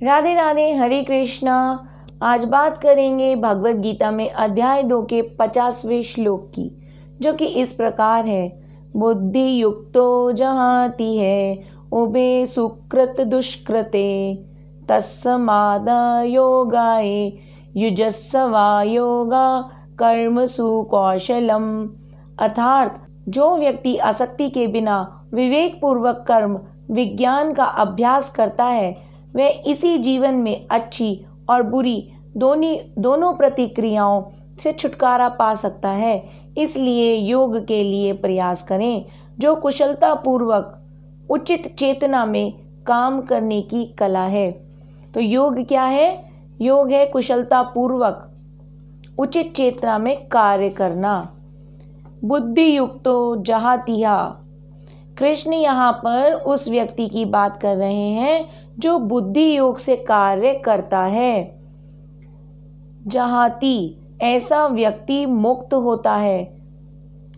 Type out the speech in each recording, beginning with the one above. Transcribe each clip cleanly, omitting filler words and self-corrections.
राधे राधे, हरे कृष्णा। आज बात करेंगे भगवत गीता में अध्याय 2 के 50वें श्लोक की, जो कि इस प्रकार है। बुद्धि युक्तो जहाति है उभे सुकृत दुष्कृते तस्माद योगाय युजस्वा योगा कर्मसु कौशलम। अर्थात जो व्यक्ति आसक्ति के बिना विवेक पूर्वक कर्म विज्ञान का अभ्यास करता है, वह इसी जीवन में अच्छी और बुरी दोनों प्रतिक्रियाओं से छुटकारा पा सकता है। इसलिए योग के लिए प्रयास करें, जो कुशलता पूर्वक उचित चेतना में काम करने की कला है। तो योग क्या है? योग है कुशलता पूर्वक उचित चेतना में कार्य करना। बुद्धि युक्तो जहातिहा। कृष्ण यहाँ पर उस व्यक्ति की बात कर रहे हैं जो बुद्धि योग से कार्य करता है। जहाती, ऐसा व्यक्ति मुक्त होता है।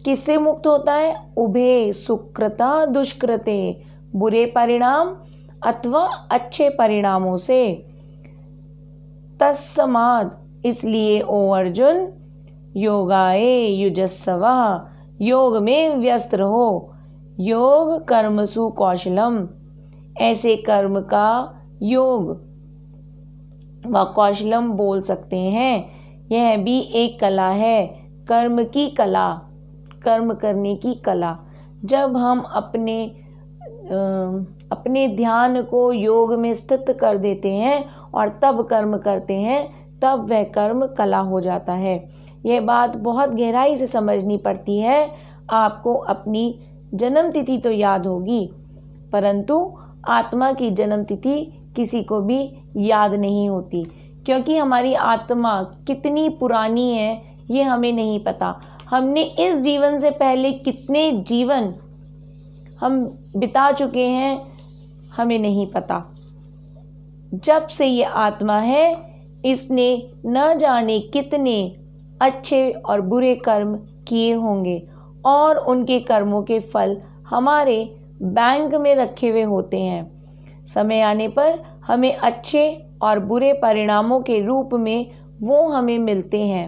किससे मुक्त होता है? उभे सुकृता दुष्कृते, बुरे परिणाम अथवा अच्छे परिणामों से। तस्माद, इसलिए ओ अर्जुन, योगाए युजस्वा, योग में व्यस्त रहो। योग कर्मसु कौशलम, ऐसे कर्म का योग व कौशलम बोल सकते हैं। यह भी एक कला है, कर्म की कला, कर्म करने की कला। जब हम अपने ध्यान को योग में स्थित कर देते हैं और तब कर्म करते हैं, तब वह कर्म कला हो जाता है। यह बात बहुत गहराई से समझनी पड़ती है। आपको अपनी जन्म तिथि तो याद होगी, परंतु आत्मा की जन्म तिथि किसी को भी याद नहीं होती, क्योंकि हमारी आत्मा कितनी पुरानी है ये हमें नहीं पता। हमने इस जीवन से पहले कितने जीवन हम बिता चुके हैं हमें नहीं पता। जब से ये आत्मा है, इसने न जाने कितने अच्छे और बुरे कर्म किए होंगे और उनके कर्मों के फल हमारे बैंक में रखे हुए होते हैं। समय आने पर हमें अच्छे और बुरे परिणामों के रूप में वो हमें मिलते हैं।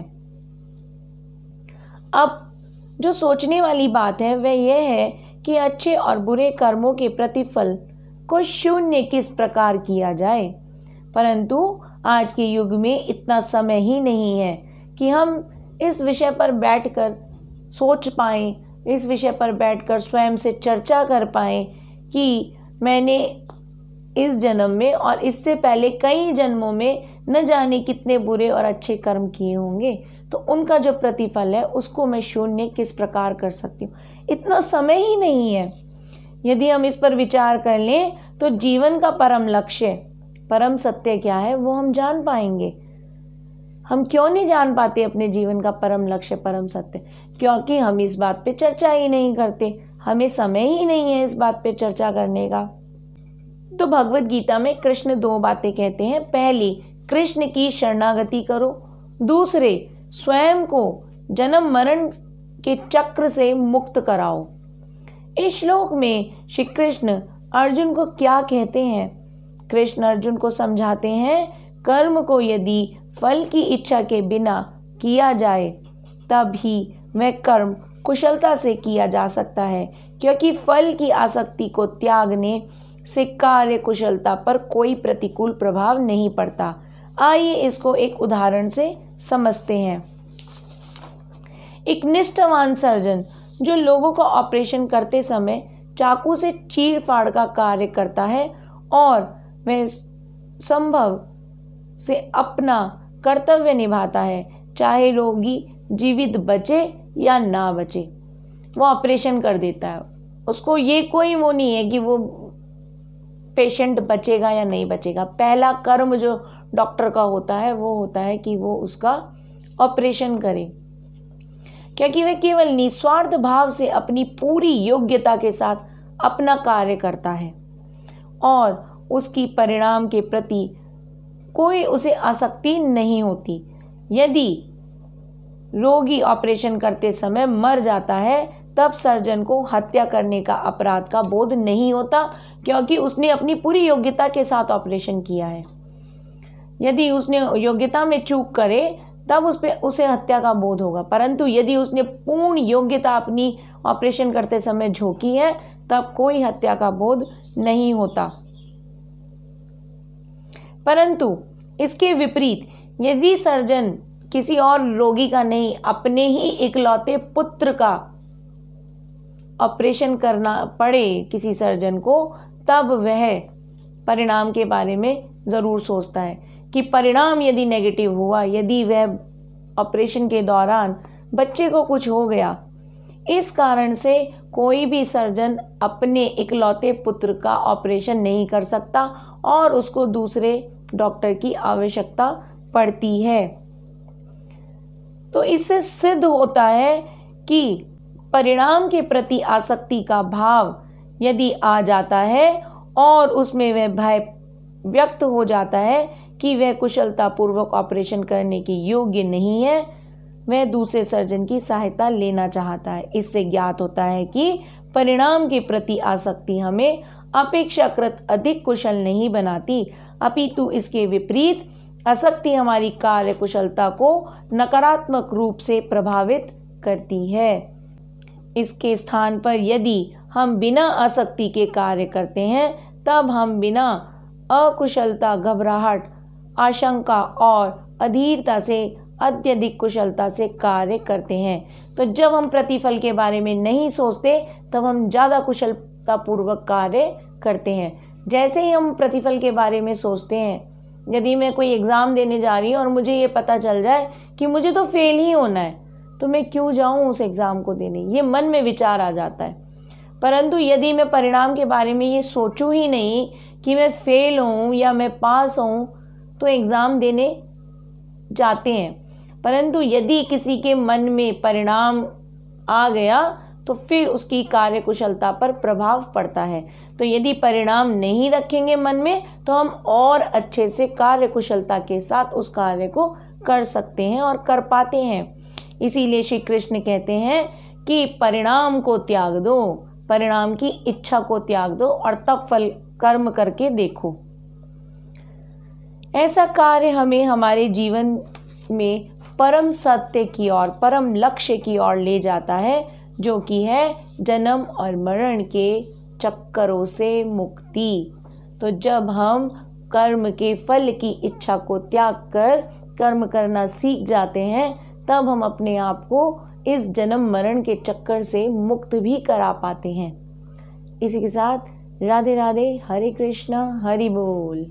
अब जो सोचने वाली बात है वह यह है कि अच्छे और बुरे कर्मों के प्रतिफल को शून्य किस प्रकार किया जाए। परंतु आज के युग में इतना समय ही नहीं है कि हम इस विषय पर बैठकर सोच पाएं, इस विषय पर बैठकर स्वयं से चर्चा कर पाएं कि मैंने इस जन्म में और इससे पहले कई जन्मों में न जाने कितने बुरे और अच्छे कर्म किए होंगे, तो उनका जो प्रतिफल है उसको मैं शून्य किस प्रकार कर सकती हूँ। इतना समय ही नहीं है। यदि हम इस पर विचार कर लें तो जीवन का परम लक्ष्य, परम सत्य क्या है वो हम जान पाएंगे। हम क्यों नहीं जान पाते अपने जीवन का परम लक्ष्य, परम सत्य? क्योंकि हम इस बात पे चर्चा ही नहीं करते, हमें समय ही नहीं है इस बात पे चर्चा करने का। तो भगवत गीता में कृष्ण 2 बातें कहते हैं। पहली, कृष्ण की शरणागति करो। दूसरे, स्वयं को जन्म मरण के चक्र से मुक्त कराओ। इस श्लोक में श्री कृष्ण अर्जुन को क्या कहते हैं? कृष्ण अर्जुन को समझाते हैं, कर्म को यदि फल की इच्छा के बिना किया जाए तब ही वह कर्म कुशलता से किया जा सकता है, क्योंकि फल की आसक्ति को त्यागने से कार्य कुशलता पर कोई प्रतिकूल प्रभाव नहीं पड़ता। आइए इसको एक उदाहरण से समझते हैं। एक निष्ठावान सर्जन जो लोगों का ऑपरेशन करते समय चाकू से चीर फाड़ का कार्य करता है और वह संभव से अपना कर्तव्य निभाता है, चाहे रोगी जीवित बचे या ना बचे, वो ऑपरेशन कर देता है। उसको ये कोई वो नहीं है कि वो पेशेंट बचेगा या नहीं बचेगा। पहला कर्म जो डॉक्टर का होता है वो होता है कि वो उसका ऑपरेशन करे, क्योंकि वह केवल निस्वार्थ भाव से अपनी पूरी योग्यता के साथ अपना कार्य करता है और उसकी परिणाम के प्रति कोई उसे आसक्ति नहीं होती। यदि रोगी ऑपरेशन करते समय मर जाता है तब सर्जन को हत्या करने का अपराध का बोध नहीं होता, क्योंकि उसने अपनी पूरी योग्यता के साथ ऑपरेशन किया है। यदि उसने योग्यता में चूक करे तब उसे हत्या का बोध होगा, परंतु यदि उसने पूर्ण योग्यता अपनी ऑपरेशन करते समय झोंकी है तब कोई हत्या का बोध नहीं होता। परंतु इसके विपरीत यदि सर्जन किसी और रोगी का नहीं, अपने ही इकलौते पुत्र का ऑपरेशन करना पड़े किसी सर्जन को, तब वह परिणाम के बारे में ज़रूर सोचता है कि परिणाम यदि नेगेटिव हुआ, यदि वह ऑपरेशन के दौरान बच्चे को कुछ हो गया, इस कारण से कोई भी सर्जन अपने इकलौते पुत्र का ऑपरेशन नहीं कर सकता और उसको दूसरे डॉक्टर की आवश्यकता पड़ती है। तो इससे सिद्ध होता है कि परिणाम के प्रति आसक्ति का भाव यदि आ जाता है और उसमें वह भय व्यक्त हो जाता है कि वह कुशलतापूर्वक ऑपरेशन करने के योग्य नहीं है, वह दूसरे सर्जन की सहायता लेना चाहता है। इससे ज्ञात होता है कि परिणाम के प्रति आसक्ति हमें अपेक्षाकृत अधिक कुशल नहीं बनाती, अपितु इसके विपरीत आसक्ति हमारी कार्य कुशलता को नकारात्मक रूप से प्रभावित करती है। इसके स्थान पर यदि हम बिना आसक्ति के कार्य करते हैं तब हम बिना अकुशलता, घबराहट, आशंका और अधीरता से अत्यधिक कुशलता से कार्य करते हैं। तो जब हम प्रतिफल के बारे में नहीं सोचते तब हम ज़्यादा कुशलतापूर्वक कार्य करते हैं। जैसे ही हम प्रतिफल के बारे में सोचते हैं, यदि मैं कोई एग्ज़ाम देने जा रही हूँ और मुझे ये पता चल जाए कि मुझे तो फेल ही होना है, तो मैं क्यों जाऊँ उस एग्ज़ाम को देने, ये मन में विचार आ जाता है। परंतु यदि मैं परिणाम के बारे में ये सोचूं ही नहीं कि मैं फेल हूँ या मैं पास हूँ, तो एग्ज़ाम देने जाते हैं। परंतु यदि किसी के मन में परिणाम आ गया तो फिर उसकी कार्यकुशलता पर प्रभाव पड़ता है। तो यदि परिणाम नहीं रखेंगे मन में तो हम और अच्छे से कार्यकुशलता के साथ उस कार्य को कर सकते हैं और कर पाते हैं। इसीलिए श्री कृष्ण कहते हैं कि परिणाम को त्याग दो, परिणाम की इच्छा को त्याग दो और तब फल कर्म करके देखो। ऐसा कार्य हमें हमारे जीवन में परम सत्य की ओर, परम लक्ष्य की ओर ले जाता है, जो कि है जन्म और मरण के चक्करों से मुक्ति। तो जब हम कर्म के फल की इच्छा को त्याग कर कर्म करना सीख जाते हैं, तब हम अपने आप को इस जन्म मरण के चक्कर से मुक्त भी करा पाते हैं। इसी के साथ राधे राधे, हरे कृष्णा, हरि बोल।